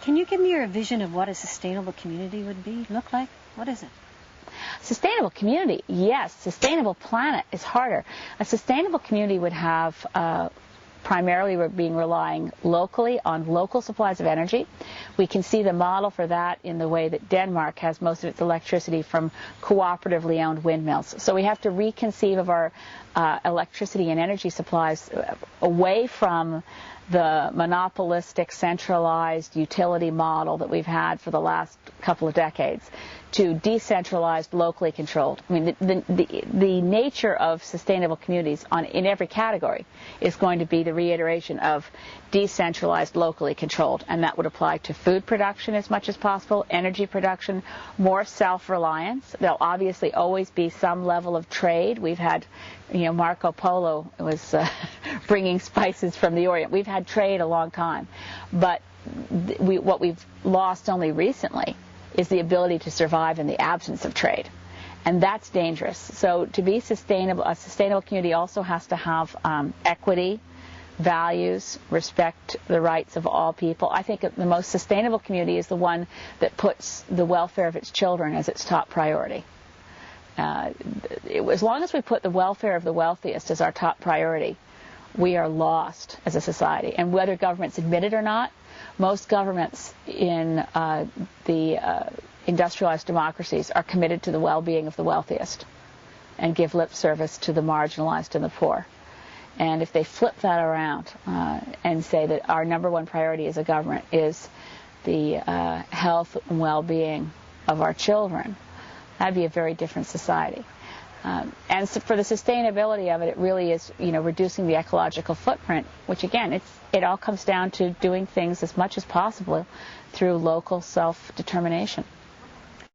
Can you give me your vision of what a sustainable community would look like? What is it? Sustainable community, yes. Sustainable planet is harder. A sustainable community would have primarily relying locally on local supplies of energy. We can see the model for that in the way that Denmark has most of its electricity from cooperatively owned windmills. So we have to reconceive of our electricity and energy supplies away from the monopolistic, centralized utility model that we've had for the last couple of decades to decentralized, locally controlled. I mean, the nature of sustainable communities in every category is going to be the reiteration of decentralized, locally controlled, and that would apply to food production as much as possible, energy production, more self-reliance. There'll obviously always be some level of trade. We've had, Marco Polo was bringing spices from the Orient. We've had trade a long time, but what we've lost only recently is the ability to survive in the absence of trade. And that's dangerous. So to be sustainable, a sustainable community also has to have equity, values, respect the rights of all people. I think the most sustainable community is the one that puts the welfare of its children as its top priority. As long as we put the welfare of the wealthiest as our top priority, we are lost as a society. And whether governments admit it or not, most governments in the industrialized democracies are committed to the well-being of the wealthiest and give lip service to the marginalized and the poor. And if they flip that around and say that our number one priority as a government is the health and well-being of our children, that'd be a very different society. And so for the sustainability of it, it really is, reducing the ecological footprint, which again, it all comes down to doing things as much as possible through local self-determination.